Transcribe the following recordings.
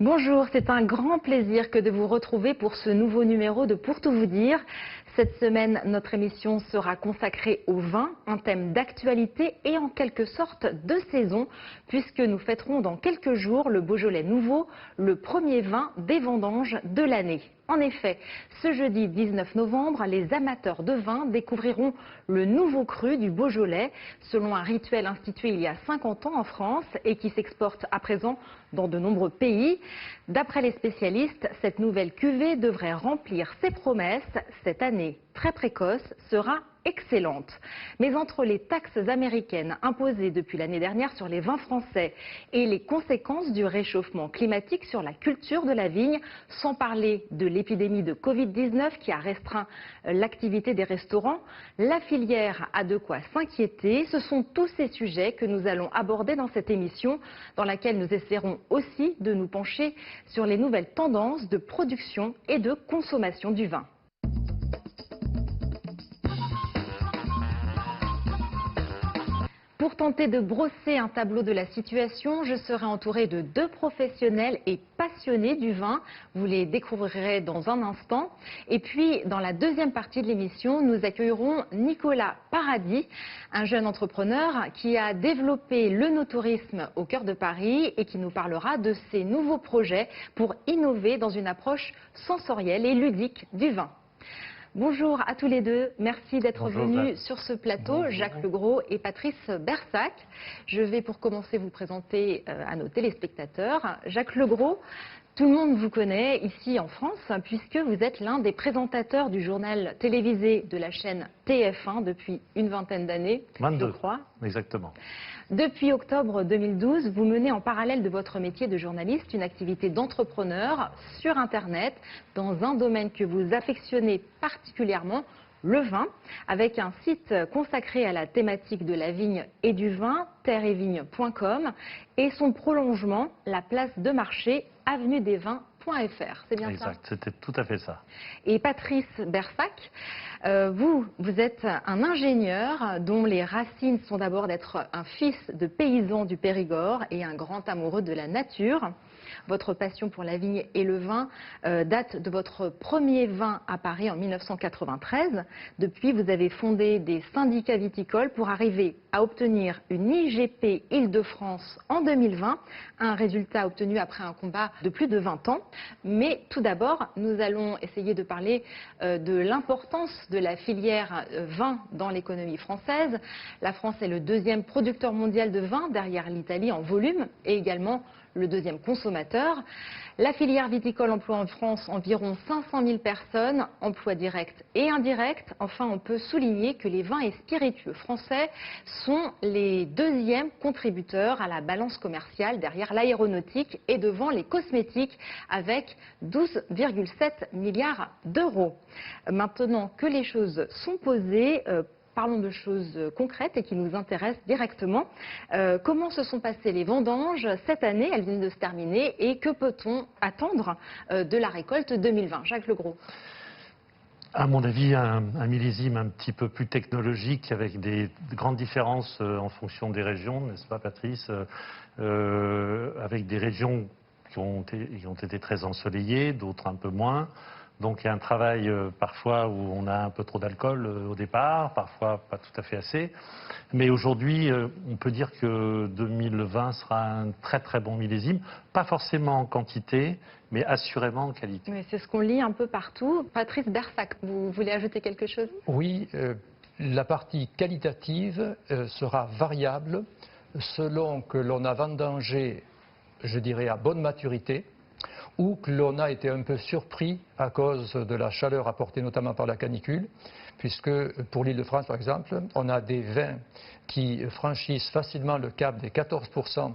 Bonjour, c'est un grand plaisir que de vous retrouver pour ce nouveau numéro de Pour tout vous dire. Cette semaine, notre émission sera consacrée au vin, un thème d'actualité et en quelque sorte de saison, puisque nous fêterons dans quelques jours le Beaujolais nouveau, le premier vin des vendanges de l'année. En effet, ce jeudi 19 novembre, les amateurs de vin découvriront le nouveau cru du Beaujolais, selon un rituel institué il y a 50 ans en France et qui s'exporte à présent dans de nombreux pays. D'après les spécialistes, cette nouvelle cuvée devrait remplir ses promesses. Cette année très précoce sera excellente. Mais entre les taxes américaines imposées depuis l'année dernière sur les vins français et les conséquences du réchauffement climatique sur la culture de la vigne, sans parler de l'épidémie de Covid-19 qui a restreint l'activité des restaurants, la filière a de quoi s'inquiéter. Ce sont tous ces sujets que nous allons aborder dans cette émission, dans laquelle nous essaierons aussi de nous pencher sur les nouvelles tendances de production et de consommation du vin. Pour tenter de brosser un tableau de la situation, je serai entourée de deux professionnels et passionnés du vin. Vous les découvrirez dans un instant. Et puis, dans la deuxième partie de l'émission, nous accueillerons Nicolas Paradis, un jeune entrepreneur qui a développé le no-tourisme au cœur de Paris et qui nous parlera de ses nouveaux projets pour innover dans une approche sensorielle et ludique du vin. Bonjour à tous les deux, merci d'être venus sur ce plateau, bonjour. Jacques Legros et Patrice Bersac. Je vais pour commencer vous présenter à nos téléspectateurs. Jacques Legros, tout le monde vous connaît ici en France puisque vous êtes l'un des présentateurs du journal télévisé de la chaîne TF1 depuis une vingtaine d'années, je crois. Exactement. Depuis octobre 2012, vous menez en parallèle de votre métier de journaliste une activité d'entrepreneur sur Internet dans un domaine que vous affectionnez particulièrement, le vin, avec un site consacré à la thématique de la vigne et du vin, terreetvigne.com, et son prolongement, la place de marché, avenue des Vins.fr. C'est bien ça? Exact, c'était tout à fait ça. Et Patrice Bersac, vous êtes un ingénieur dont les racines sont d'abord d'être un fils de paysan du Périgord et un grand amoureux de la nature. Votre passion pour la vigne et le vin date de votre premier vin à Paris en 1993. Depuis, vous avez fondé des syndicats viticoles pour arriver à obtenir une IGP Île-de-France en 2020, un résultat obtenu après un combat de plus de 20 ans. Mais tout d'abord, nous allons essayer de parler de l'importance de la filière vin dans l'économie française. La France est le deuxième producteur mondial de vin derrière l'Italie en volume et également le deuxième consommateur. La filière viticole emploie en France environ 500 000 personnes, emplois directs et indirects. Enfin, on peut souligner que les vins et spiritueux français sont les deuxièmes contributeurs à la balance commerciale derrière l'aéronautique et devant les cosmétiques avec 12,7 milliards d'euros. Maintenant que les choses sont posées, parlons de choses concrètes et qui nous intéressent directement. Comment se sont passées les vendanges cette année? Elles viennent de se terminer. Et que peut-on attendre de la récolte 2020? Jacques Legros. À mon avis, un millésime un petit peu plus technologique avec des grandes différences en fonction des régions, n'est-ce pas Patrice? Avec des régions qui ont été très ensoleillées, d'autres un peu moins. Donc il y a un travail parfois où on a un peu trop d'alcool au départ, parfois pas tout à fait assez. Mais aujourd'hui, on peut dire que 2020 sera un très très bon millésime, pas forcément en quantité, mais assurément en qualité. Oui, c'est ce qu'on lit un peu partout. Patrice Bersac, vous voulez ajouter quelque chose? Oui, la partie qualitative sera variable selon que l'on a vendangé, je dirais, à bonne maturité, ou que l'on a été un peu surpris à cause de la chaleur apportée notamment par la canicule, puisque pour l'Île-de-France par exemple, on a des vins qui franchissent facilement le cap des 14%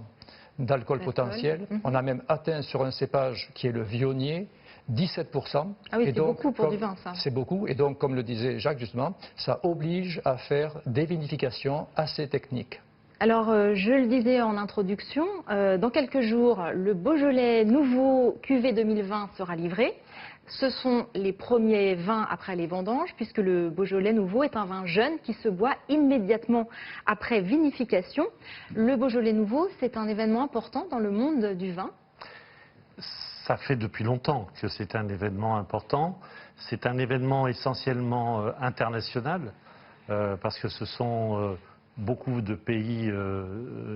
d'alcool potentiel. On a même atteint sur un cépage qui est le Vionnier 17%. Ah oui, c'est beaucoup pour du vin, ça. C'est beaucoup, et donc comme le disait Jacques justement, ça oblige à faire des vinifications assez techniques. Alors, je le disais en introduction, dans quelques jours, le Beaujolais nouveau cuvée 2020 sera livré. Ce sont les premiers vins après les vendanges, puisque le Beaujolais nouveau est un vin jeune qui se boit immédiatement après vinification. Le Beaujolais nouveau, c'est un événement important dans le monde du vin. ça fait depuis longtemps que c'est un événement important. C'est un événement essentiellement international, parce que ce sont beaucoup de pays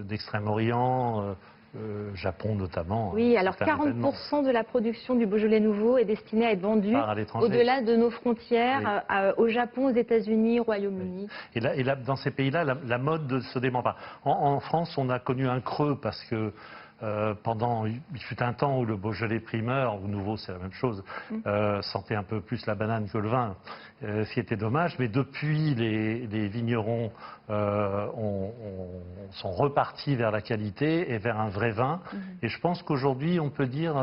d'Extrême-Orient, Japon notamment. Oui, alors 40% de la production du Beaujolais nouveau est destinée à être vendue au-delà de nos frontières, au Japon, aux États-Unis, au Royaume-Uni. Et là, dans ces pays-là, la mode ne se dément pas. En France, on a connu un creux parce que il fut un temps où le Beaujolais primeur, ou nouveau c'est la même chose, sentait un peu plus la banane que le vin, ce qui était dommage, mais depuis les vignerons sont repartis vers la qualité et vers un vrai vin. Et je pense qu'aujourd'hui on peut dire,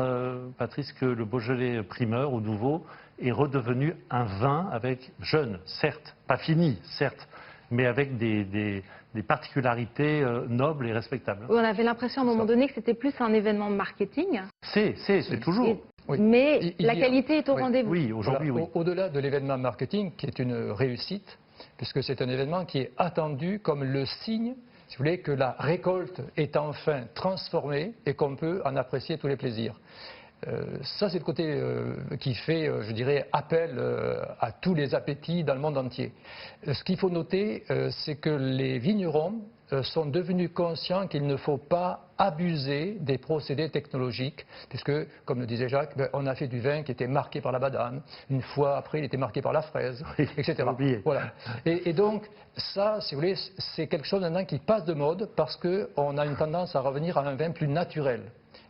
Patrice, que le Beaujolais primeur ou nouveau est redevenu un vin avec jeune, certes, pas fini, certes, mais avec des particularités nobles et respectables. On avait l'impression à un moment donné que c'était plus un événement marketing. C'est toujours. Mais la qualité est au rendez-vous. Oui, aujourd'hui, oui. Au-delà de l'événement marketing, qui est une réussite, puisque c'est un événement qui est attendu comme le signe, si vous voulez, que la récolte est enfin transformée et qu'on peut en apprécier tous les plaisirs. Ça, c'est le côté qui fait, je dirais, appel à tous les appétits dans le monde entier. Ce qu'il faut noter, c'est que les vignerons sont devenus conscients qu'il ne faut pas abuser des procédés technologiques, puisque, comme le disait Jacques, on a fait du vin qui était marqué par la banane, une fois après il était marqué par la fraise, etc. Voilà. Et donc, ça, si vous voulez, c'est quelque chose maintenant qui passe de mode, parce qu'on a une tendance à revenir à un vin plus naturel.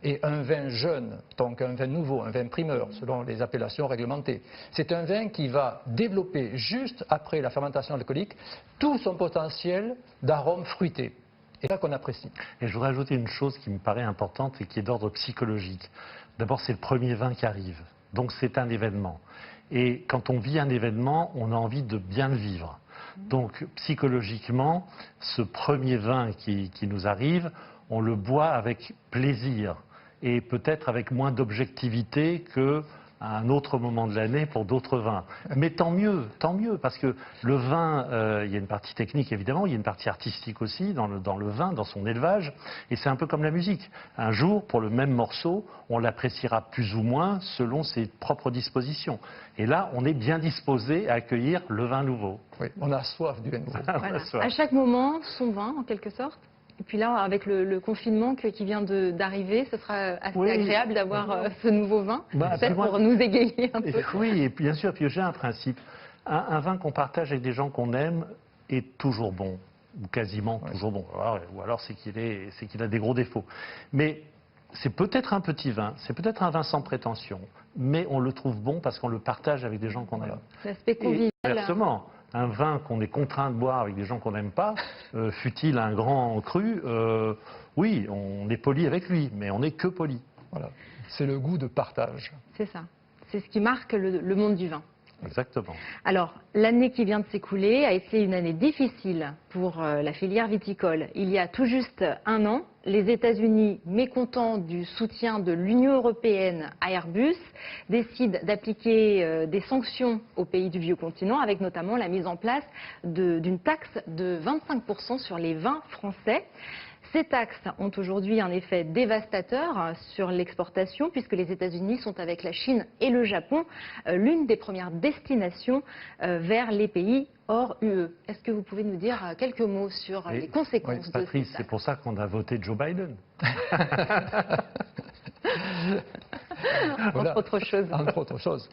Et un vin jeune, donc un vin nouveau, un vin primeur, selon les appellations réglementées, c'est un vin qui va développer, juste après la fermentation alcoolique, tout son potentiel d'arôme fruité. Et c'est ça qu'on apprécie. Et je voudrais ajouter une chose qui me paraît importante et qui est d'ordre psychologique. D'abord, c'est le premier vin qui arrive, donc c'est un événement. Et quand on vit un événement, on a envie de bien le vivre. Donc psychologiquement, ce premier vin qui nous arrive, on le boit avec plaisir. Et peut-être avec moins d'objectivité qu'à un autre moment de l'année pour d'autres vins. Mais tant mieux, parce que le vin, il y a une partie technique évidemment, il y a une partie artistique aussi dans le vin, dans son élevage, et c'est un peu comme la musique. Un jour, pour le même morceau, on l'appréciera plus ou moins selon ses propres dispositions. Et là, on est bien disposé à accueillir le vin nouveau. Oui, on a soif du vin nouveau. Voilà. À chaque moment, son vin, en quelque sorte. Et puis là, avec le confinement qui vient d'arriver, ce sera assez agréable d'avoir ce nouveau vin, peut-être pour nous égayer un peu. Oui, et bien sûr, puis j'ai un principe. Un vin qu'on partage avec des gens qu'on aime est toujours bon, ou quasiment toujours bon. Ou alors c'est qu'il a des gros défauts. Mais c'est peut-être un petit vin, c'est peut-être un vin sans prétention, mais on le trouve bon parce qu'on le partage avec des gens qu'on aime. L'aspect convivial. Inversement, un vin qu'on est contraint de boire avec des gens qu'on n'aime pas, fût-il un grand cru, oui, on est poli avec lui, mais on n'est que poli. Voilà. C'est le goût de partage. C'est ça. C'est ce qui marque le monde du vin. Exactement. Alors, l'année qui vient de s'écouler a été une année difficile pour la filière viticole. Il y a tout juste un an, les États-Unis, mécontents du soutien de l'Union européenne à Airbus, décident d'appliquer des sanctions aux pays du vieux continent, avec notamment la mise en place d'une taxe de 25% sur les vins français. Ces taxes ont aujourd'hui un effet dévastateur sur l'exportation, puisque les États-Unis sont, avec la Chine et le Japon, l'une des premières destinations vers les pays hors UE. Est-ce que vous pouvez nous dire quelques mots sur les conséquences de Patrice, ces taxes ? C'est pour ça qu'on a voté Joe Biden. Voilà. Entre autres choses.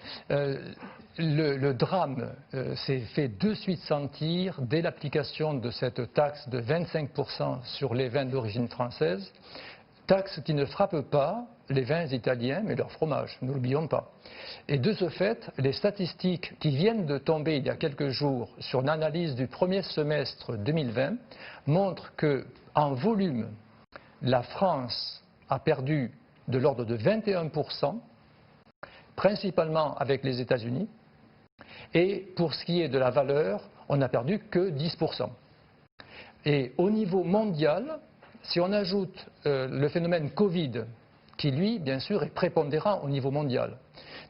Le drame s'est fait de suite sentir dès l'application de cette taxe de 25% sur les vins d'origine française, taxe qui ne frappe pas les vins italiens mais leur fromage, ne l'oublions pas. Et de ce fait, les statistiques qui viennent de tomber il y a quelques jours sur une analyse du premier semestre 2020 montrent qu'en volume, la France a perdu de l'ordre de 21%, principalement avec les États-Unis. Et pour ce qui est de la valeur, on n'a perdu que 10%. Et au niveau mondial, si on ajoute le phénomène Covid qui lui, bien sûr, est prépondérant au niveau mondial.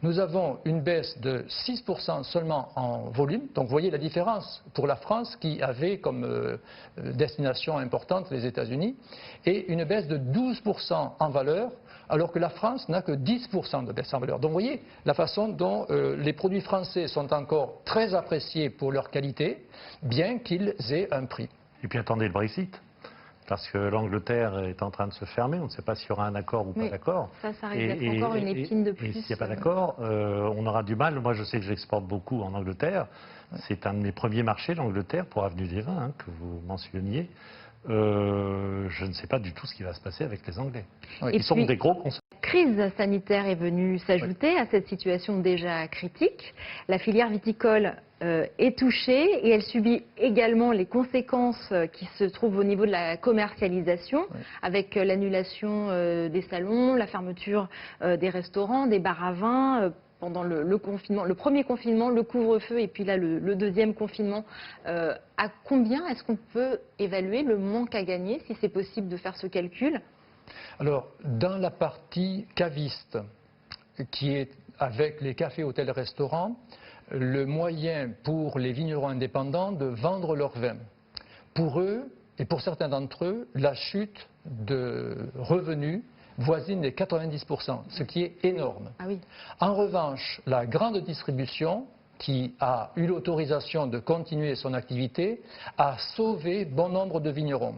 Nous avons une baisse de 6% seulement en volume. Donc vous voyez la différence pour la France qui avait comme destination importante les États-Unis et une baisse de 12% en valeur alors que la France n'a que 10% de baisse en valeur. Donc vous voyez la façon dont les produits français sont encore très appréciés pour leur qualité bien qu'ils aient un prix. Et puis attendez le Brexit. Parce que l'Angleterre est en train de se fermer, on ne sait pas s'il y aura un accord ou pas d'accord. Ça risque d'être encore une épine de plus. Et s'il n'y a pas d'accord, on aura du mal. Moi, je sais que j'exporte beaucoup en Angleterre. C'est un de mes premiers marchés, l'Angleterre, pour Avenue des Vins, hein, que vous mentionniez. Je ne sais pas du tout ce qui va se passer avec les Anglais. Ils sont des gros consommateurs. La crise sanitaire est venue s'ajouter à cette situation déjà critique. La filière viticole est touchée et elle subit également les conséquences qui se trouvent au niveau de la commercialisation, avec l'annulation des salons, la fermeture des restaurants, des bars à vin. Pendant le confinement, le premier confinement, le couvre-feu et puis là le deuxième confinement, à combien est-ce qu'on peut évaluer le manque à gagner, si c'est possible de faire ce calcul? Alors, dans la partie caviste, qui est avec les cafés, hôtels, restaurants, le moyen pour les vignerons indépendants de vendre leur vin. Pour eux, et pour certains d'entre eux, la chute de revenus voisine les 90%, ce qui est énorme. Ah oui. En revanche, la grande distribution, qui a eu l'autorisation de continuer son activité, a sauvé bon nombre de vignerons.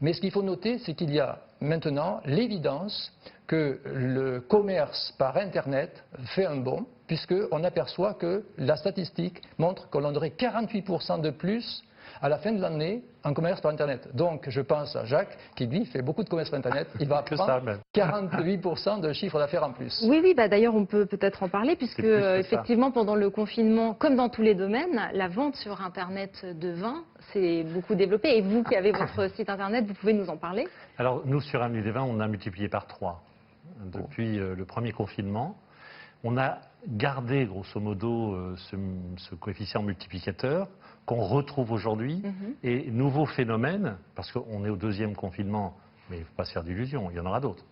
Mais ce qu'il faut noter, c'est qu'il y a maintenant l'évidence que le commerce par Internet fait un bond, puisqu'on aperçoit que la statistique montre que l'on aurait 48% de plus à la fin de l'année en commerce par Internet. Donc je pense à Jacques qui lui fait beaucoup de commerce par Internet, il va prendre 48% de chiffre d'affaires en plus. Oui, d'ailleurs on peut peut-être en parler puisque effectivement pendant le confinement, comme dans tous les domaines, la vente sur Internet de vin s'est beaucoup développée et vous qui avez votre site Internet, vous pouvez nous en parler? Alors nous sur Avenue des Vins, on a multiplié par 3 depuis le premier confinement. On a gardé grosso modo ce coefficient multiplicateur qu'on retrouve aujourd'hui. Et nouveau phénomène, parce qu'on est au deuxième confinement, mais il ne faut pas se faire d'illusions, il y en aura d'autres.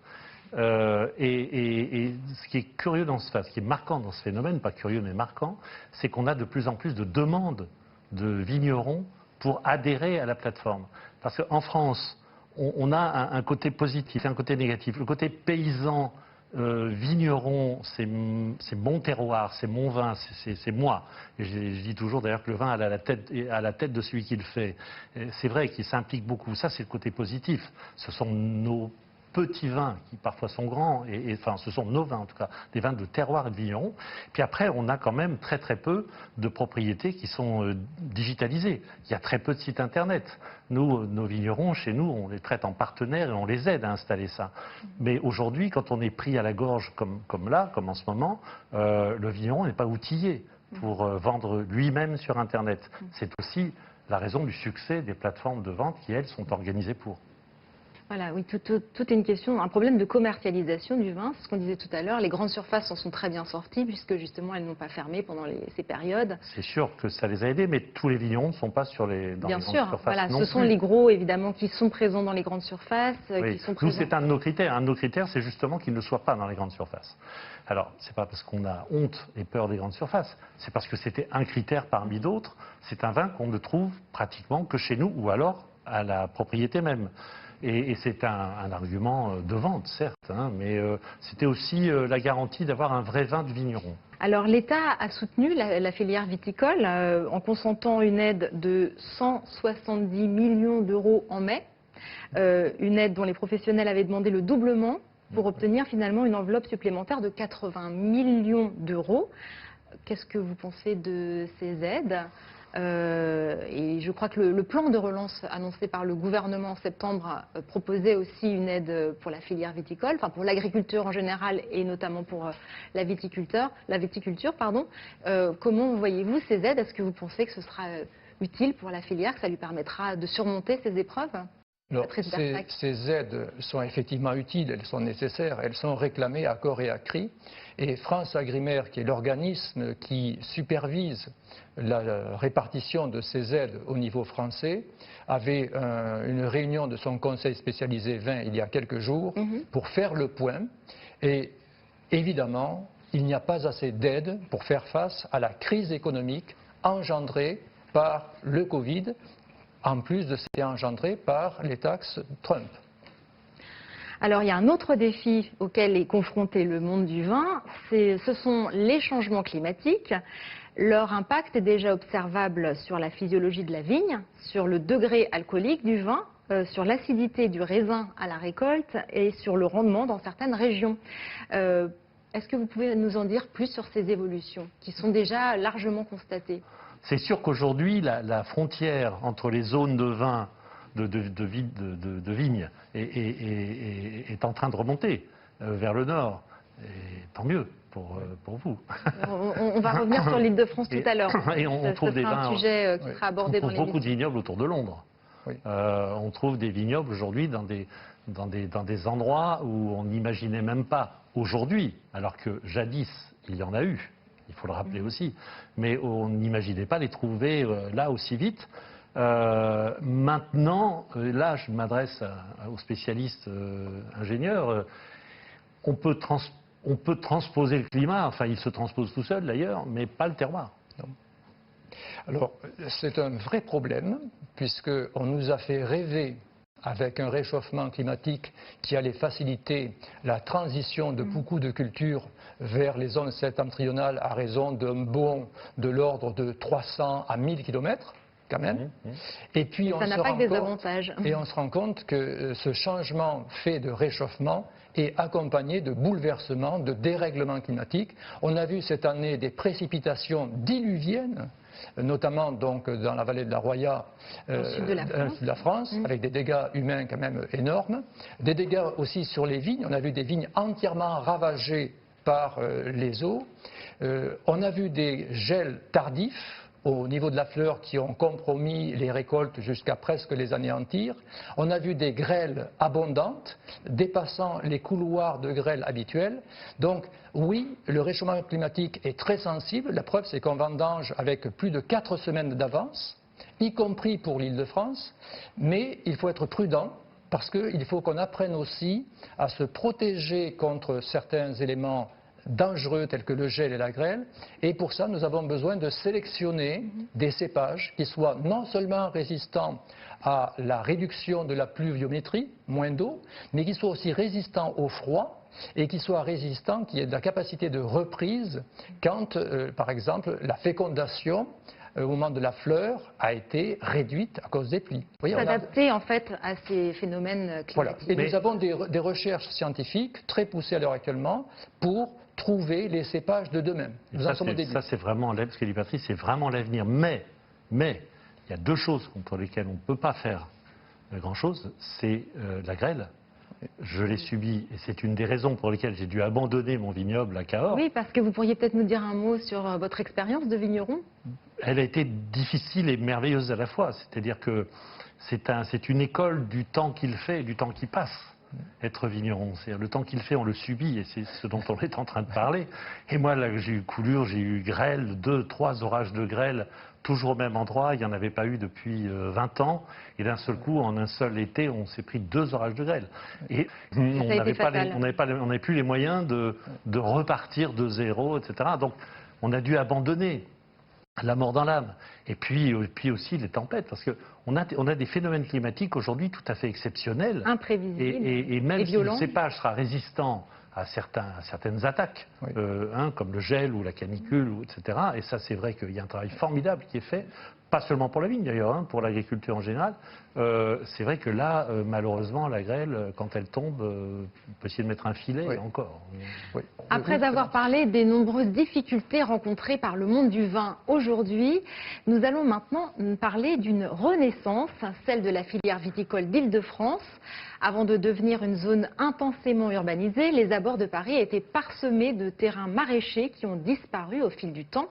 Et ce qui est curieux ce qui est marquant dans ce phénomène, pas curieux mais marquant, c'est qu'on a de plus en plus de demandes de vignerons pour adhérer à la plateforme. Parce qu'en France, on a un côté positif et un côté négatif. Le côté paysan, vigneron, c'est mon terroir, c'est mon vin, c'est moi. Et je dis toujours d'ailleurs que le vin est à la tête de celui qui le fait. C'est vrai qu'il s'implique beaucoup. Ça, c'est le côté positif. Ce sont nos petits vins qui parfois sont grands, enfin ce sont nos vins en tout cas, des vins de terroir et de vigneron. Puis après, on a quand même très peu de propriétés qui sont digitalisées. Il y a très peu de sites internet. Nous, nos vignerons, chez nous, on les traite en partenaires et on les aide à installer ça. Mais aujourd'hui, quand on est pris à la gorge comme là, comme en ce moment, le vigneron n'est pas outillé pour vendre lui-même sur Internet. C'est aussi la raison du succès des plateformes de vente qui, elles, sont organisées pour. Voilà, oui, tout est une question, un problème de commercialisation du vin, c'est ce qu'on disait tout à l'heure. Les grandes surfaces en sont très bien sorties puisque justement elles n'ont pas fermé pendant ces périodes. C'est sûr que ça les a aidés, mais tous les vignerons ne sont pas dans les grandes surfaces. Voilà, non ce sont plus. les gros évidemment qui sont présents dans les grandes surfaces. Oui. Qui sont Nous, c'est un de nos critères. Un de nos critères, c'est justement qu'ils ne soient pas dans les grandes surfaces. Alors, c'est pas parce qu'on a honte et peur des grandes surfaces, c'est parce que c'était un critère parmi d'autres. C'est un vin qu'on ne trouve pratiquement que chez nous ou alors à la propriété même. Et c'est un argument de vente, certes, hein, mais c'était aussi la garantie d'avoir un vrai vin de vigneron. Alors l'État a soutenu la filière viticole en consentant une aide de 170 millions d'euros en mai, une aide dont les professionnels avaient demandé le doublement pour obtenir finalement une enveloppe supplémentaire de 80 millions d'euros. Qu'est-ce que vous pensez de ces aides ? Et je crois que le plan de relance annoncé par le gouvernement en septembre proposait aussi une aide pour la filière viticole, enfin pour l'agriculture en général et notamment pour la viticulture. Comment voyez-vous ces aides? Est-ce que vous pensez que ce sera utile pour la filière, que ça lui permettra de surmonter ces épreuves? Alors, ces aides sont effectivement utiles, elles sont nécessaires, elles sont réclamées à corps et à cri. Et France Agrimer, qui est l'organisme qui supervise la répartition de ces aides au niveau français, avait une réunion de son conseil spécialisé vin il y a quelques jours pour faire le point. Et évidemment, il n'y a pas assez d'aides pour faire face à la crise économique engendrée par le Covid, en plus de ce qui est engendré par les taxes Trump. Alors il y a un autre défi auquel est confronté le monde du vin, ce sont les changements climatiques. Leur impact est déjà observable sur la physiologie de la vigne, sur le degré alcoolique du vin, sur l'acidité du raisin à la récolte et sur le rendement dans certaines régions. Est-ce que vous pouvez nous en dire plus sur ces évolutions qui sont déjà largement constatées? C'est sûr qu'aujourd'hui, la frontière entre les zones de vin de vignes est en train de remonter vers le nord. Et tant mieux pour vous. On va revenir sur l'Île-de-France tout à l'heure. Et on trouve des vins, un sujet qui sera abordé dans l'émission. On trouve beaucoup de vignobles autour de Londres. Oui. On trouve des vignobles aujourd'hui dans des endroits où on n'imaginait même pas aujourd'hui, alors que jadis il y en a eu. Il faut le rappeler aussi, mais on n'imaginait pas les trouver là aussi vite. Maintenant, là je m'adresse aux spécialistes ingénieurs, on peut transposer le climat, enfin il se transpose tout seul d'ailleurs, mais pas le terroir. Non. Alors c'est un vrai problème, puisqu'on nous a fait rêver avec un réchauffement climatique qui allait faciliter la transition de beaucoup de cultures vers les zones septentrionales à raison d'un bond de l'ordre de 300 à 1000 km quand même. Et puis ça n'a pas que des avantages. Et on se rend compte que ce changement fait de réchauffement est accompagné de bouleversements, de dérèglements climatiques. On a vu cette année des précipitations diluviennes, notamment donc dans la vallée de la Roya, au sud de la France, avec des dégâts humains quand même énormes. Des dégâts aussi sur les vignes. On a vu des vignes entièrement ravagées par les eaux. On a vu des gels tardifs au niveau de la fleur qui ont compromis les récoltes jusqu'à presque les anéantir. On a vu des grêles abondantes dépassant les couloirs de grêle habituels. Donc oui, le réchauffement climatique est très sensible. La preuve, c'est qu'on vendange avec plus de 4 semaines d'avance, y compris pour l'Île-de-France. Mais il faut être prudent, parce qu'il faut qu'on apprenne aussi à se protéger contre certains éléments dangereux tels que le gel et la grêle, et pour ça nous avons besoin de sélectionner des cépages qui soient non seulement résistants à la réduction de la pluviométrie, moins d'eau, mais qui soient aussi résistants au froid et qui soient résistants, qui aient de la capacité de reprise quand, par exemple, la fécondation au moment de la fleur a été réduite à cause des pluies. S'adapter en fait à ces phénomènes climatiques. Voilà. Et nous avons des recherches scientifiques très poussées à l'heure actuellement pour trouver les cépages de demain. Ça c'est vraiment, ce que dit Patrice, c'est vraiment l'avenir. Mais il y a deux choses contre lesquelles on ne peut pas faire grand-chose, c'est la grêle. Je l'ai subie et c'est une des raisons pour lesquelles j'ai dû abandonner mon vignoble à Cahors. Oui, parce que vous pourriez peut-être nous dire un mot sur votre expérience de vigneron. Elle a été difficile et merveilleuse à la fois. C'est-à-dire que c'est une école du temps qu'il fait et du temps qui passe. Être vigneron, c'est le temps qu'il fait, on le subit et c'est ce dont on est en train de parler. Et moi, là, j'ai eu coulure, j'ai eu grêle, 2, 3 orages de grêle, toujours au même endroit. Il n'y en avait pas eu depuis 20 ans. Et d'un seul coup, en un seul été, on s'est pris 2 orages de grêle. Et on n'avait plus les moyens de repartir de zéro, etc. Donc, on a dû abandonner la mort dans l'âme. Et puis aussi les tempêtes, parce qu'on a des phénomènes climatiques aujourd'hui tout à fait exceptionnels. Imprévisibles et même si le cépage sera résistant à certaines attaques, oui. Comme le gel ou la canicule, etc. Et ça, c'est vrai qu'il y a un travail formidable qui est fait, pas seulement pour la vigne d'ailleurs, pour l'agriculture en général. C'est vrai que là, malheureusement, la grêle, quand elle tombe, on peut essayer de mettre un filet, oui. Encore. Oui. Après avoir parlé des nombreuses difficultés rencontrées par le monde du vin aujourd'hui, nous allons maintenant parler d'une renaissance, celle de la filière viticole d'Île-de-France. Avant de devenir une zone intensément urbanisée, les abords de Paris étaient parsemés de terrains maraîchers qui ont disparu au fil du temps.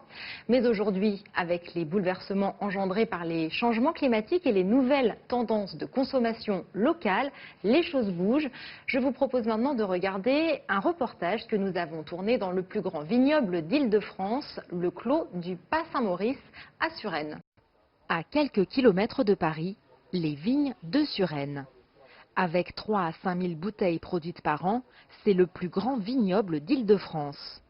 Mais aujourd'hui, avec les bouleversements engendrés par les changements climatiques et les nouvelles tendances de consommation locale, les choses bougent. Je vous propose maintenant de regarder un reportage que nous avons tourné dans le plus grand vignoble d'Île-de-France, le Clos du Pas-Saint-Maurice à Suresnes. À quelques kilomètres de Paris, les vignes de Suresnes. Avec 3 à 5 000 bouteilles produites par an, c'est le plus grand vignoble d'Île-de-France.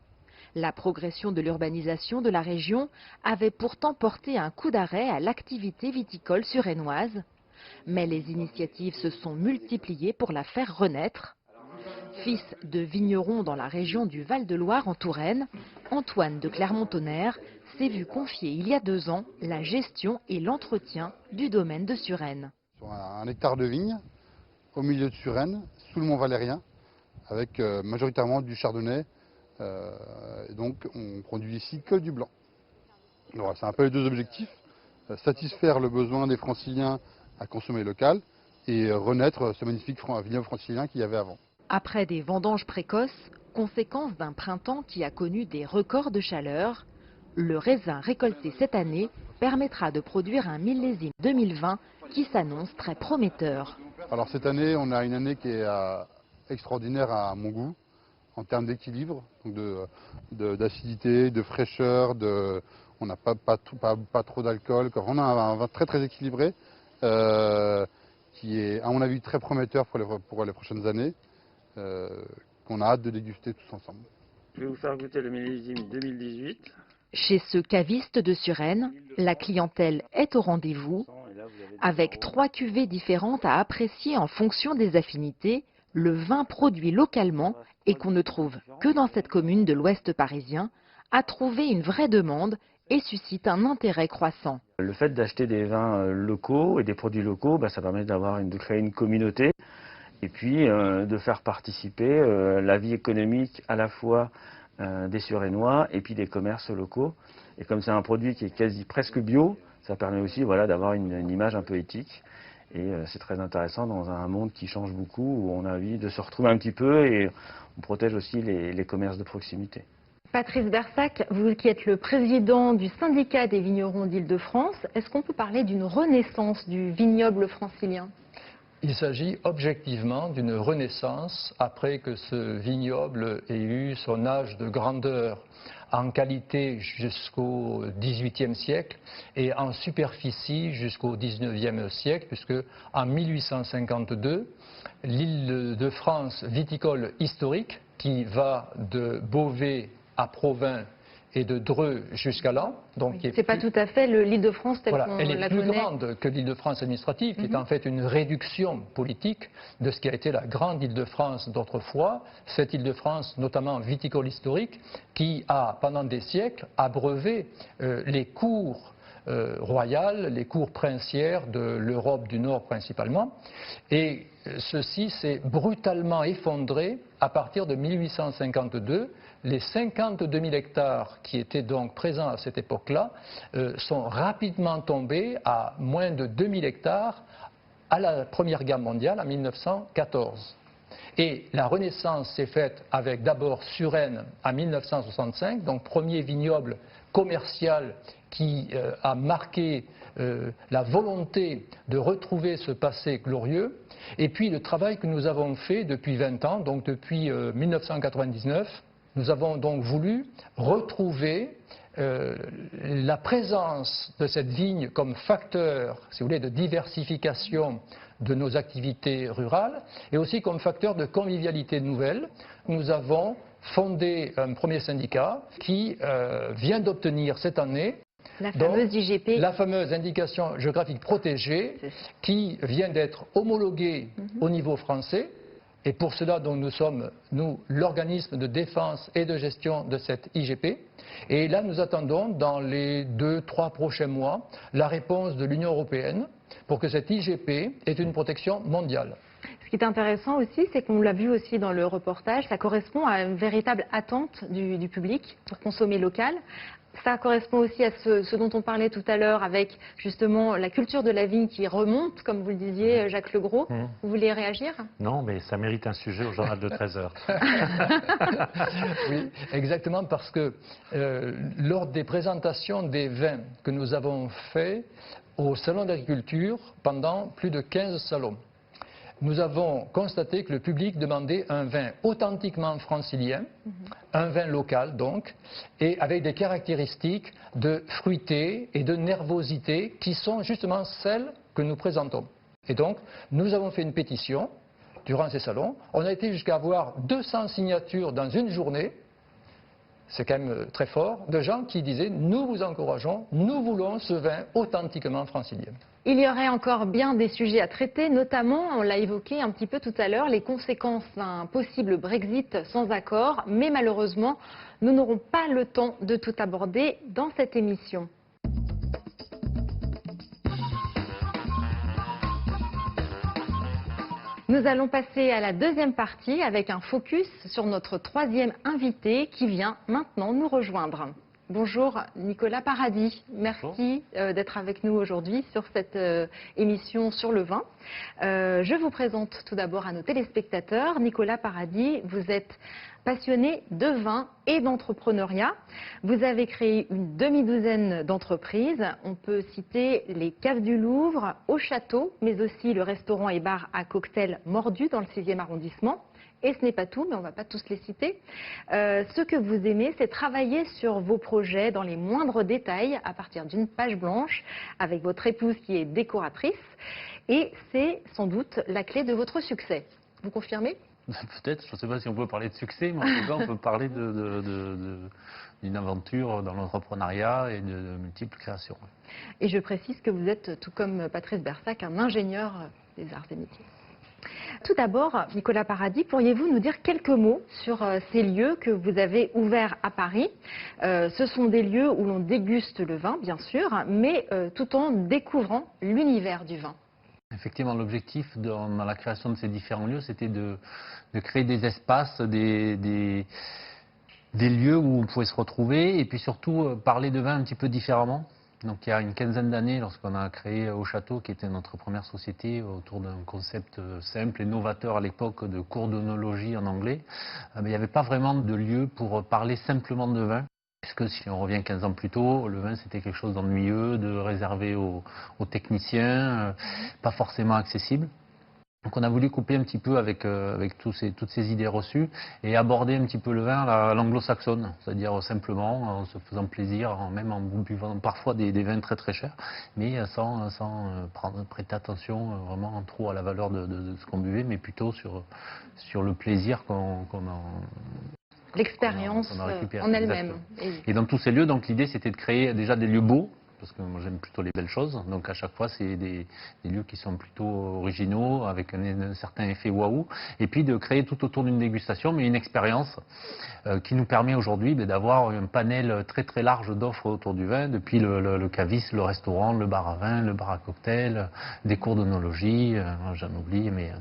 La progression de l'urbanisation de la région avait pourtant porté un coup d'arrêt à l'activité viticole suresnoise. Mais les initiatives se sont multipliées pour la faire renaître. Fils de vignerons dans la région du Val-de-Loire en Touraine, Antoine de Clermont-Tonnerre s'est vu confier il y a 2 ans la gestion et l'entretien du domaine de Suresnes. Sur un hectare de vigne, au milieu de Suresnes, sous le Mont Valérien, avec majoritairement du chardonnay. Et donc on produit ici que du blanc. Voilà, c'est un peu les 2 objectifs, satisfaire le besoin des franciliens à consommer local et renaître ce magnifique vignoble francilien qu'il y avait avant. Après des vendanges précoces, conséquence d'un printemps qui a connu des records de chaleur, le raisin récolté cette année permettra de produire un millésime 2020 qui s'annonce très prometteur. Alors cette année, on a une année qui est extraordinaire à mon goût, en termes d'équilibre, d'acidité, de fraîcheur, on n'a pas trop d'alcool. On a un vin très très équilibré, qui est à mon avis très prometteur pour les prochaines années, qu'on a hâte de déguster tous ensemble. Je vais vous faire goûter le millésime 2018. Chez ce caviste de Suresnes, la clientèle est au rendez-vous. Avec 3 cuvées différentes à apprécier en fonction des affinités, le vin produit localement et qu'on ne trouve que dans cette commune de l'Ouest parisien a trouvé une vraie demande et suscite un intérêt croissant. Le fait d'acheter des vins locaux et des produits locaux, ça permet de créer une communauté et puis de faire participer la vie économique à la fois des Suresnois et puis des commerces locaux. Et comme c'est un produit qui est quasi presque bio, ça permet aussi d'avoir une image un peu éthique. Et c'est très intéressant dans un monde qui change beaucoup, où on a envie de se retrouver un petit peu et on protège aussi les commerces de proximité. Patrice Bersac, vous qui êtes le président du syndicat des vignerons d'Île-de-France, est-ce qu'on peut parler d'une renaissance du vignoble francilien ? Il s'agit objectivement d'une renaissance après que ce vignoble ait eu son âge de grandeur en qualité jusqu'au XVIIIe siècle et en superficie jusqu'au XIXe siècle, puisque en 1852, l'Île-de-France viticole historique, qui va de Beauvais à Provins et de Dreux jusqu'à Laon. C'est pas tout à fait l'Île-de-France telle qu'on la connaît. Elle est plus grande que l'Île-de-France administrative, qui est en fait une réduction politique de ce qui a été la grande Île-de-France d'autrefois. Cette Île-de-France, notamment viticole historique, qui a pendant des siècles abreuvé les cours royales, les cours princières de l'Europe du Nord principalement. Et ceci s'est brutalement effondré à partir de 1852. Les 52 000 hectares qui étaient donc présents à cette époque-là sont rapidement tombés à moins de 2 000 hectares à la Première Guerre mondiale en 1914. Et la renaissance s'est faite avec d'abord Suresnes en 1965, donc premier vignoble commercial qui a marqué la volonté de retrouver ce passé glorieux. Et puis le travail que nous avons fait depuis 20 ans, donc depuis 1999, nous avons donc voulu retrouver la présence de cette vigne comme facteur, si vous voulez, de diversification de nos activités rurales et aussi comme facteur de convivialité nouvelle. Nous avons fondé un premier syndicat qui vient d'obtenir cette année la fameuse IGP. La fameuse indication géographique protégée qui vient d'être homologuée au niveau français. Et pour cela, donc, nous sommes, l'organisme de défense et de gestion de cette IGP. Et là, nous attendons, dans les 2-3 prochains mois, la réponse de l'Union européenne pour que cette IGP ait une protection mondiale. Ce Ce qui est intéressant aussi, c'est qu'on l'a vu aussi dans le reportage, ça correspond à une véritable attente du public pour consommer local. Ça correspond aussi à ce dont on parlait tout à l'heure avec justement la culture de la vigne qui remonte, comme vous le disiez, Jacques Legros. Vous voulez réagir? Non, mais ça mérite un sujet au journal de 13 heures. Oui, exactement, parce que lors des présentations des vins que nous avons fait au Salon d'agriculture, pendant plus de 15 salons, nous avons constaté que le public demandait un vin authentiquement francilien, un vin local donc, et avec des caractéristiques de fruité et de nervosité qui sont justement celles que nous présentons. Et donc, nous avons fait une pétition durant ces salons. On a été jusqu'à avoir 200 signatures dans une journée. C'est quand même très fort, de gens qui disaient « Nous vous encourageons, nous voulons ce vin authentiquement francilien ». Il y aurait encore bien des sujets à traiter, notamment, on l'a évoqué un petit peu tout à l'heure, les conséquences d'un possible Brexit sans accord. Mais malheureusement, nous n'aurons pas le temps de tout aborder dans cette émission. Nous allons passer à la deuxième partie avec un focus sur notre troisième invité qui vient maintenant nous rejoindre. Bonjour Nicolas Paradis, merci d'être avec nous aujourd'hui sur cette émission sur le vin. Je vous présente tout d'abord à nos téléspectateurs. Nicolas Paradis, vous êtes passionné de vin et d'entrepreneuriat. Vous avez créé une demi-douzaine d'entreprises. On peut citer les Caves du Louvre au Château, mais aussi le restaurant et bar à cocktail Mordu dans le 6e arrondissement. Et ce n'est pas tout, mais on ne va pas tous les citer. Ce que vous aimez, c'est travailler sur vos projets dans les moindres détails à partir d'une page blanche avec votre épouse qui est décoratrice. Et c'est sans doute la clé de votre succès. Vous confirmez ? Peut-être, je ne sais pas si on peut parler de succès, mais en tout cas on peut parler d'une aventure dans l'entrepreneuriat et de multiples créations. Et je précise que vous êtes, tout comme Patrice Bersac, un ingénieur des arts et métiers. Tout d'abord, Nicolas Paradis, pourriez-vous nous dire quelques mots sur ces lieux que vous avez ouverts à Paris? Ce sont des lieux où l'on déguste le vin, bien sûr, mais tout en découvrant l'univers du vin. Effectivement, l'objectif dans la création de ces différents lieux, c'était de créer des espaces, des lieux où on pouvait se retrouver et puis surtout parler de vin un petit peu différemment. Donc il y a une quinzaine d'années, lorsqu'on a créé Au Château, qui était notre première société autour d'un concept simple et novateur à l'époque de cours d'œnologie en anglais, il n'y avait pas vraiment de lieu pour parler simplement de vin. Parce que si on revient 15 ans plus tôt, le vin c'était quelque chose d'ennuyeux, de réservé aux techniciens, pas forcément accessible. Donc on a voulu couper un petit peu avec toutes ces idées reçues et aborder un petit peu le vin à l'anglo-saxonne, c'est-à-dire simplement en se faisant plaisir, même en buvant parfois des vins très très chers, mais sans prêter attention vraiment trop à la valeur de ce qu'on buvait, mais plutôt sur le plaisir qu'on l'expérience en elle-même. Et dans tous ces lieux, donc l'idée c'était de créer déjà des lieux beaux, parce que moi j'aime plutôt les belles choses, donc à chaque fois c'est des lieux qui sont plutôt originaux, avec un certain effet waouh, et puis de créer tout autour d'une dégustation, mais une expérience qui nous permet aujourd'hui d'avoir un panel très très large d'offres autour du vin, depuis le caviste, le restaurant, le bar à vin, le bar à cocktail, des cours d'œnologie, j'en oublie, mais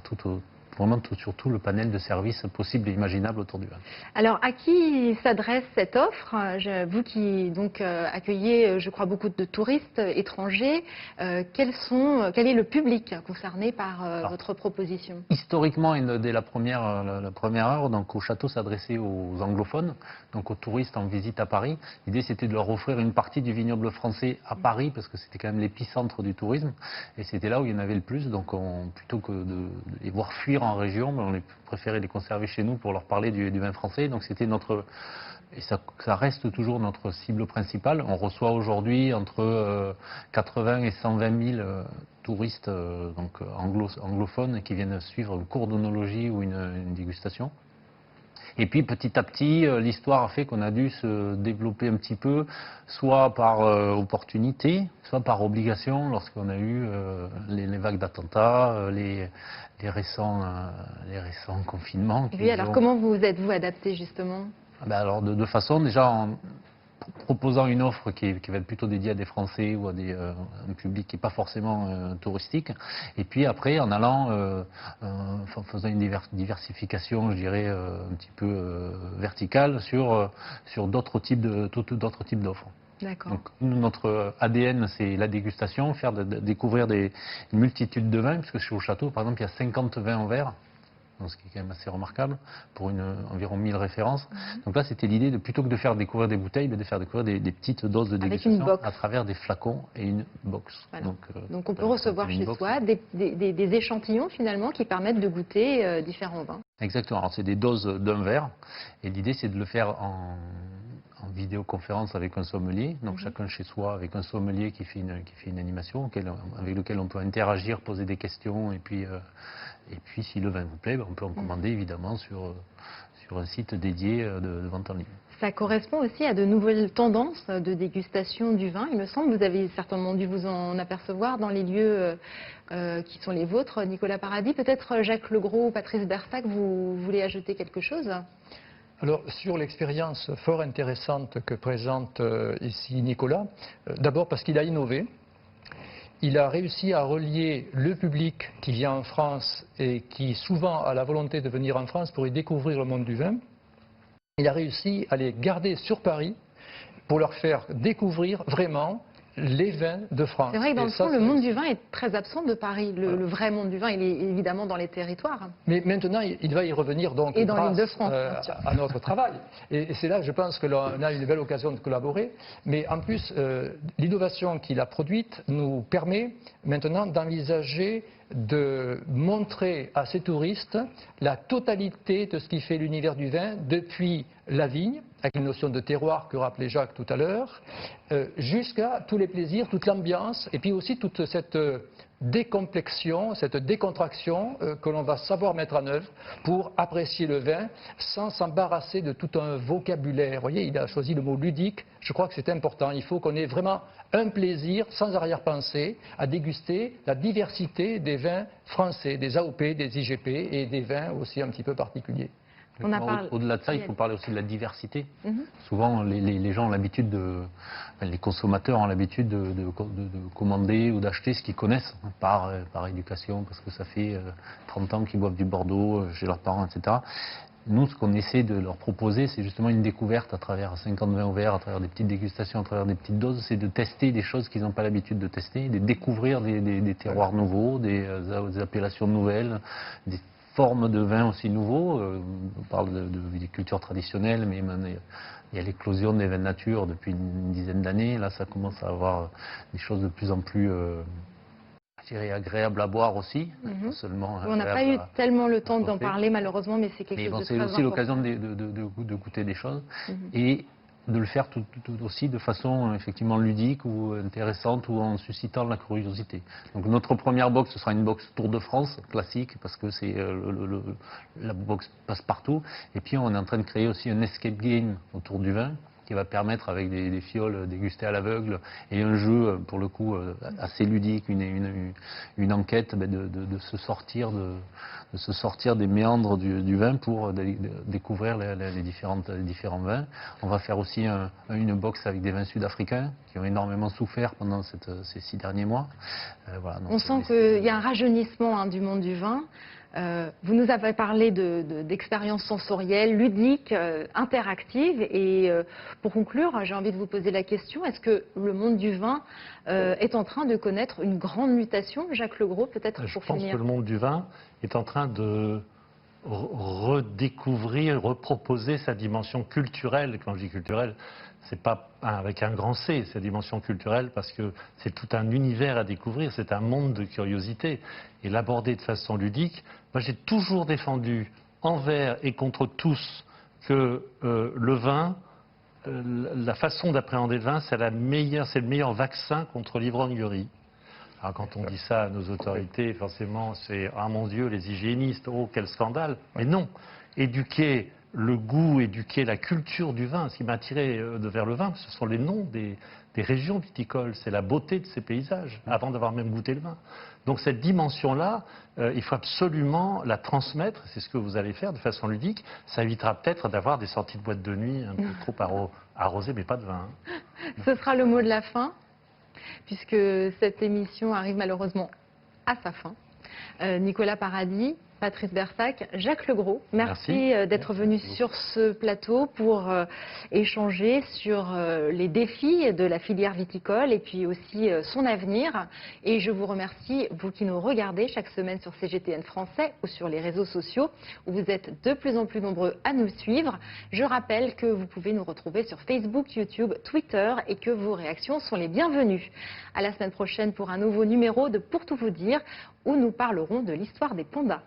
vraiment surtout le panel de services possibles et imaginables autour du vin. Alors, à qui s'adresse cette offre? Vous qui donc accueillez, je crois, beaucoup de touristes étrangers, quel est le public concerné par votre proposition? Historiquement, et dès la première heure, donc Au Château s'adressait aux anglophones, donc aux touristes en visite à Paris. L'idée, c'était de leur offrir une partie du vignoble français à Paris, parce que c'était quand même l'épicentre du tourisme, et c'était là où il y en avait le plus. Donc, plutôt que de les voir fuir en région, mais on préférait les conserver chez nous pour leur parler du vin français. Donc c'était et ça reste toujours notre cible principale. On reçoit aujourd'hui entre 80 et 120 000 touristes donc anglophones qui viennent suivre un cours d'œnologie ou une dégustation. Et puis petit à petit, l'histoire a fait qu'on a dû se développer un petit peu, soit par opportunité, soit par obligation, lorsqu'on a eu les vagues d'attentats, les récents confinements. Oui, alors comment vous êtes-vous adapté justement? Alors de façon déjà proposant une offre qui va être plutôt dédiée à des Français ou à un public qui n'est pas forcément touristique. Et puis après, en allant, en faisant une diversification, je dirais, un petit peu verticale sur d'autres types d'offres. D'accord. Donc notre ADN, c'est la dégustation, faire découvrir une multitude de vins, puisque chez au château, par exemple, il y a 50 vins en verre. Donc, ce qui est quand même assez remarquable pour environ 1000 références. Donc là, c'était l'idée, plutôt que de faire découvrir des bouteilles, de faire découvrir des petites doses de dégustation à travers des flacons et une box. Voilà. Donc on peut recevoir chez soi des échantillons finalement qui permettent de goûter différents vins. Exactement. Alors c'est des doses d'un verre et l'idée c'est de le faire en vidéoconférence avec un sommelier, donc chacun chez soi avec un sommelier qui fait une animation avec lequel on peut interagir, poser des questions et puis si le vin vous plaît, on peut en commander évidemment sur un site dédié de vente en ligne. Ça correspond aussi à de nouvelles tendances de dégustation du vin. Il me semble, vous avez certainement dû vous en apercevoir dans les lieux qui sont les vôtres, Nicolas Paradis. Peut-être Jacques Legros ou Patrice Bersac, vous voulez ajouter quelque chose ? Alors, sur l'expérience fort intéressante que présente ici Nicolas, d'abord parce qu'il a innové. Il a réussi à relier le public qui vient en France et qui souvent a la volonté de venir en France pour y découvrir le monde du vin. Il a réussi à les garder sur Paris pour leur faire découvrir vraiment les vins de France. C'est vrai que dans le fond, le monde du vin est très absent de Paris. Le vrai monde du vin, il est évidemment dans les territoires. Mais maintenant, il va y revenir donc et dans grâce l'Île-de-France, à notre travail. Et c'est là, je pense, que l'on a une belle occasion de collaborer. Mais en plus, l'innovation qu'il a produite nous permet maintenant d'envisager de montrer à ces touristes la totalité de ce qui fait l'univers du vin, depuis la vigne, avec une notion de terroir que rappelait Jacques tout à l'heure, jusqu'à tous les plaisirs, toute l'ambiance, et puis aussi toute cette décomplexion, cette décontraction que l'on va savoir mettre en œuvre pour apprécier le vin sans s'embarrasser de tout un vocabulaire. Vous voyez, il a choisi le mot ludique, je crois que c'est important. Il faut qu'on ait vraiment un plaisir sans arrière-pensée à déguster la diversité des vins français, des AOP, des IGP et des vins aussi un petit peu particuliers. Au-delà de ça, il faut parler aussi de la diversité. Souvent, les gens ont l'habitude les consommateurs ont l'habitude de commander ou d'acheter ce qu'ils connaissent par éducation, parce que ça fait 30 ans qu'ils boivent du Bordeaux chez leurs parents, etc. Nous, ce qu'on essaie de leur proposer, c'est justement une découverte à travers 50 vins au verre, à travers des petites dégustations, à travers des petites doses. C'est de tester des choses qu'ils n'ont pas l'habitude de tester, de découvrir des terroirs nouveaux, des appellations nouvelles, des formes de vins aussi nouveaux. On parle de viticulture traditionnelle, mais il y a l'éclosion des vins de nature depuis une dizaine d'années. Là, ça commence à avoir des choses de plus en plus agréables à boire aussi. Pas seulement on n'a pas eu tellement le temps d'en parler malheureusement, mais c'est quelque chose de très important. C'est aussi l'occasion de goûter des choses et de le faire aussi de façon effectivement ludique ou intéressante ou en suscitant la curiosité. Donc notre première box, ce sera une box Tour de France classique parce que c'est la box passe partout. Et puis on est en train de créer aussi un escape game autour du vin qui va permettre avec des fioles dégustées à l'aveugle et un jeu pour le coup assez ludique, une enquête de se sortir des méandres du vin pour découvrir les différents vins. On va faire aussi une box avec des vins sud-africains qui ont énormément souffert pendant ces 6 derniers mois. Voilà, on sent qu'il y a un rajeunissement du monde du vin. Vous nous avez parlé d'expériences sensorielles, ludiques, interactives. Et pour conclure, j'ai envie de vous poser la question, est-ce que le monde du vin est en train de connaître une grande mutation? Jacques Legros, peut-être pour finir. Je pense que le monde du vin est en train de redécouvrir, reproposer sa dimension culturelle. Quand je dis culturelle, c'est pas avec un grand C, sa dimension culturelle, parce que c'est tout un univers à découvrir, c'est un monde de curiosité. Et l'aborder de façon ludique, moi j'ai toujours défendu envers et contre tous que le vin, la façon d'appréhender le vin, c'est le meilleur vaccin contre l'ivrognerie. Alors quand on dit ça à nos autorités, forcément c'est « Ah mon Dieu, les hygiénistes, oh quel scandale !» Mais non, éduquer le goût éduqué, la culture du vin. Ce qui m'a attiré vers le vin, ce sont les noms des régions viticoles, c'est la beauté de ces paysages, avant d'avoir même goûté le vin. Donc cette dimension-là, il faut absolument la transmettre, c'est ce que vous allez faire de façon ludique. Ça évitera peut-être d'avoir des sorties de boîte de nuit un peu trop arrosées, mais pas de vin. Ce sera le mot de la fin, puisque cette émission arrive malheureusement à sa fin. Nicolas Paradis, Patrice Bersac, Jacques Legros, merci d'être venus sur ce plateau pour échanger sur les défis de la filière viticole et puis aussi son avenir. Et je vous remercie, vous qui nous regardez chaque semaine sur CGTN Français ou sur les réseaux sociaux, où vous êtes de plus en plus nombreux à nous suivre. Je rappelle que vous pouvez nous retrouver sur Facebook, YouTube, Twitter et que vos réactions sont les bienvenues. À la semaine prochaine pour un nouveau numéro de Pour tout vous dire, où nous parlerons de l'histoire des pandas.